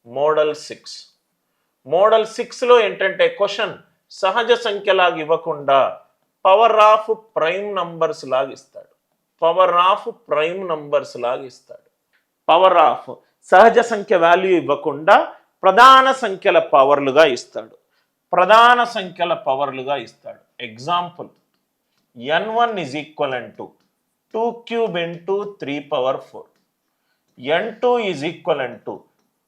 Model 6. Model 6లో ఏంటంటే question సహజ సంఖ్యలాగా ఇవ్వకుండా పవర్ ఆఫ్ ప్రైమ్ నంబర్స్ లాగా ఇస్తాడు. పవర్ ఆఫ్ ప్రైమ్ నంబర్స్ లాగా ఇస్తాడు. పవర్ ఆఫ్ సహజ సంఖ్య వాల్యూ ఇవ్వకుండా ప్రధాన సంఖ్యల పవర్లుగా ఇస్తాడు. ప్రధాన సంఖ్యల పవర్లుగా ఇస్తాడు. Example n1 is equivalent to 2 cube into 3 power 4. n2 is equivalent to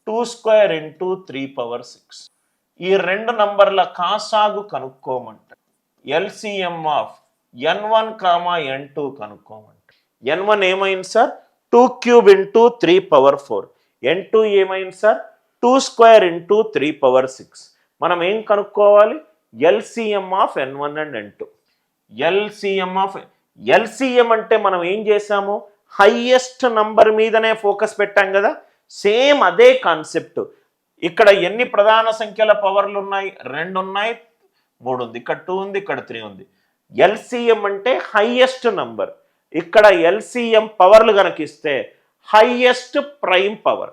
2 square into 3 power 6. ఈ రెండు నంబర్ల కాసాగు కనుక్కోమంటారు. LCM of n1, n2 కనుక్కోమంటారు. n1 ఏమైంది sir? 2 cube into 3 power 4. n2 ఏమైంది సార్? 2 square into 3 power 6. మనం ఏం కనుక్కోవాలి? LCM of n1 and n2. LCM అంటే మనం ఏం చేసాము? హైయెస్ట్ నంబర్ మీదనే ఫోకస్ పెట్టాం కదా. సేమ్ అదే కాన్సెప్ట్. ఇక్కడ ఎన్ని ప్రధాన సంఖ్యల పవర్లు ఉన్నాయి? 2 ఉన్నాయి, 3 ఉంది, ఇక్కడ 2 ఉంది, ఇక్కడ 3 ఉంది. ఎల్సిఎం అంటే హైయెస్ట్ నంబర్. ఇక్కడ ఎల్సిఎం పవర్లు కనుక ఇస్తే highest prime power.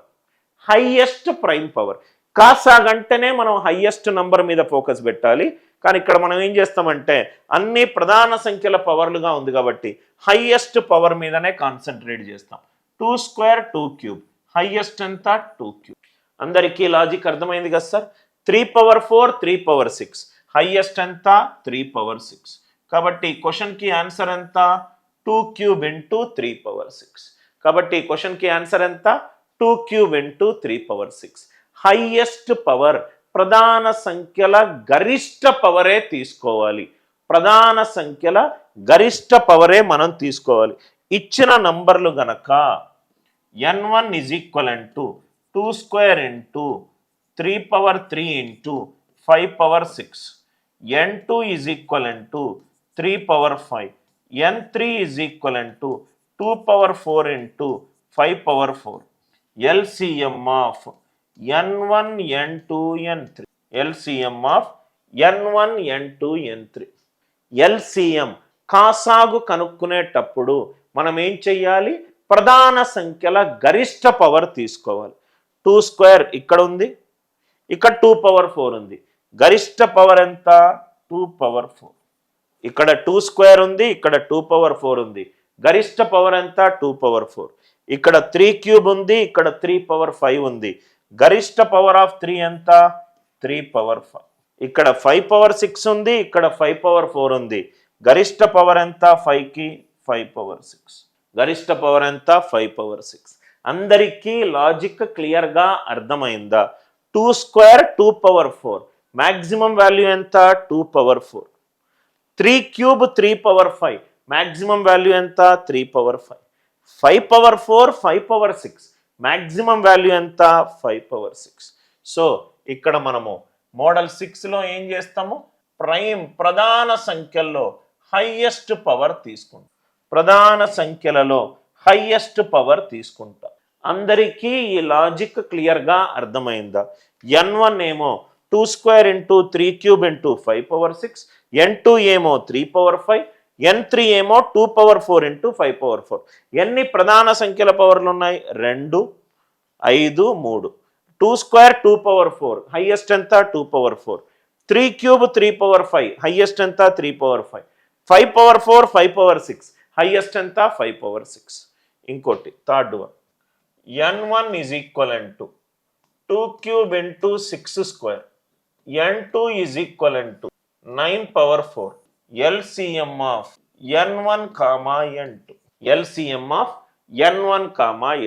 Highest prime power కాసాగంటేనే మనం హైయెస్ట్ నంబర్ మీద ఫోకస్ పెట్టాలి. కానీ ఇక్కడ మనం ఏం చేస్తామంటే అన్ని ప్రధాన సంఖ్యల పవర్లుగా ఉంది కాబట్టి హైయెస్ట్ పవర్ మీదనే కాన్సన్ట్రేట్ చేస్తాం. 2 square 2 cube. హైయెస్ట్ ఎంత? 2 cube. అందరికీ లాజిక్ అర్థమైంది కదా సార్? 3 power 4 3 power 6. హైయెస్ట్ ఎంత? 3 power 6. కాబట్టి క్వశ్చన్కి ఆన్సర్ ఎంత? 2 cube into 3 power 6. కాబట్టి క్వశ్చన్కి ఆన్సర్ ఎంత? 2 cube into 3 power 6. Highest power ప్రధాన సంఖ్యల గరిష్ట పవరే తీసుకోవాలి. ప్రధాన సంఖ్యల గరిష్ట పవరే మనం తీసుకోవాలి. ఇచ్చిన నంబర్లు గనక n1 is equivalent to 2 square into 3 power 3 into 5 power 6. n2 is equivalent to 3 power 5. n3 is equivalent to 2 power 4 into 5 power 4. LCM of n1 n2 n3. LCM of n1 n2 n3. LCM కాసాగు కనుక్కునేటప్పుడు మనం ఏం చెయ్యాలి? ప్రధాన సంఖ్యల గరిష్ట power తీసుకోవాలి. 2 square ఇక్కడ ఉంది, ఇక్కడ 2 power 4 ఉంది. గరిష్ట పవర్ ఎంత? 2 power 4. ఇక్కడ 2 square ఉంది, ఇక్కడ 2 power 4 ఉంది. గరిష్ట పవర్ ఎంత? 2 power 4. ఇక్కడ 3 cube ఉంది, ఇక్కడ 3 power 5 ఉంది. గరిష్ట పవర్ ఆఫ్ 3 ఎంత? 3 power 5. ఇక్కడ 5 power 6 ఉంది, ఇక్కడ 5 power 4 ఉంది. గరిష్ట పవర్ ఎంత? 5కి 5 power 6. గరిష్ట పవర్ ఎంత? 5 power 6. అందరికీ లాజిక్ క్లియర్గా అర్థమైందా? 2 square 2 power 4. మ్యాక్సిమం వాల్యూ ఎంత? 2 power 4. 3 cube 3 power 5. Maximum value ఎంత? 3 power 5. 5 power 4 5 power 6. Maximum value ఎంత? 5 power 6. సో ఇక్కడ మనము మోడల్ 6లో ఏం చేస్తాము? ప్రధాన సంఖ్యల్లో హైయెస్ట్ పవర్ తీసుకుంటాం. ప్రధాన సంఖ్యలలో హైయెస్ట్ పవర్ తీసుకుంటాం. అందరికీ ఈ లాజిక్ క్లియర్గా అర్థమైందా? n1 ఏమో 2 square into 3 cube into 5 power 6. n2 ఏమో 3 power 5. n3 ఏమో 2 power 4 into 5 power 4. ఎన్ని ప్రధాన సంఖ్యల పవర్లు ఉన్నాయి? 2 5 3. 2 square 2 power 4. హైయెస్ట్ ఎంత? 2 power 4. 3 cube 3 power 5. హైయెస్ట్ ఎంత? 3 power 5. 5 power 4 5 power 6. హైయెస్ట్ ఎంత? 5 power 6. ఇంకోటి third one, n1 is equivalent to 2 cube into 6 square. n2 is equivalent to 9 power 4. LCM of n1, n2. LCM of n1,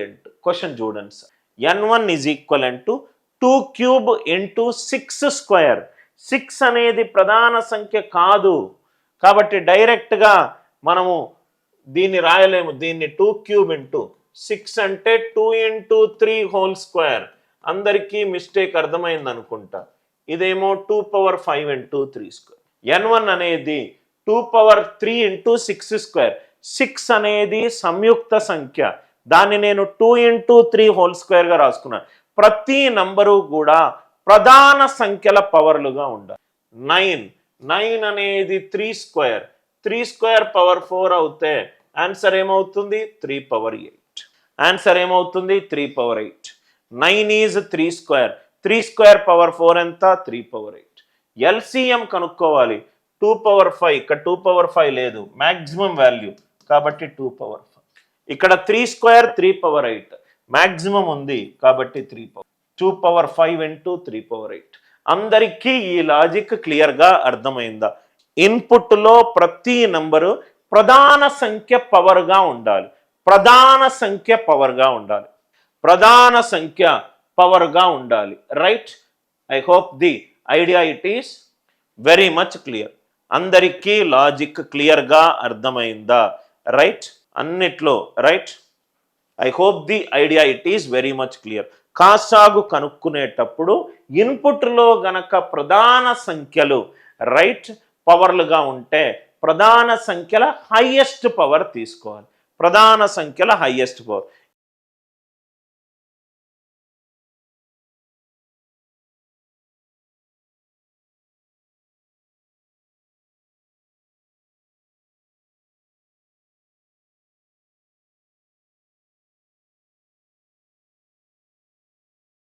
n2. Question చూడండి sir. n1 is equivalent to 2 cube into 6 square. 6 అనేది ప్రధాన సంఖ్య కాదు కాబట్టి డైరెక్ట్గా మనము దీన్ని రాయలేము. దీన్ని 2 cube into 6 అంటే 2 into 3 whole square. అందరికీ మిస్టేక్ అర్థమైంది అనుకుంటా. ఇదేమో 2 power 5 into 3 square. n1 అనేది 2 power 3 into 6 square. 6 అనేది సంయుక్త సంఖ్య, దాన్ని నేను 2 into 3 whole squareగా రాసుకున్నాను. ప్రతి నంబరు కూడా ప్రధాన సంఖ్యల పవర్లుగా ఉండాలి. 9 అనేది 3 square. 3 square power 4 అవుతే ఆన్సర్ ఏమవుతుంది? 3 power 8. ఆన్సర్ ఏమవుతుంది? 3 power 8. 9 is 3 square, 3 square power 4 ఎంత? 3 పవర్ 8. ఎల్సిఎం కనుక్కోవాలి. 2 పవర్ 5, ఇక్కడ 2 పవర్ 5 లేదు, మ్యాక్సిమం వాల్యూ కాబట్టి 2 పవర్ 5. ఇక్కడ 3 స్క్వేర్ 3 పవర్ 8 మ్యాక్సిమం ఉంది కాబట్టి 3 పవర్ 2 పవర్ 5 ఇంటూ 3 పవర్ 8. అందరికీ ఈ లాజిక్ క్లియర్గా అర్థమైందా? ఇన్పుట్లో ప్రతి నంబరు ప్రధాన సంఖ్య పవర్గా ఉండాలి, ప్రధాన సంఖ్య పవర్గా ఉండాలి, ప్రధాన సంఖ్య పవర్గా ఉండాలి. Right? I hope the idea it is very much clear. అందరికీ లాజిక్ క్లియర్గా అర్థమైందా? రైట్? అన్నిట్లో right? I hope the idea it is very much clear. కాసాగు కనుక్కునేటప్పుడు ఇన్పుట్లో గనక ప్రధాన సంఖ్యలు రైట్ పవర్లుగా ఉంటే ప్రధాన సంఖ్యల హైయెస్ట్ పవర్ తీసుకోవాలి, ప్రధాన సంఖ్యల హైయెస్ట్ పవర్.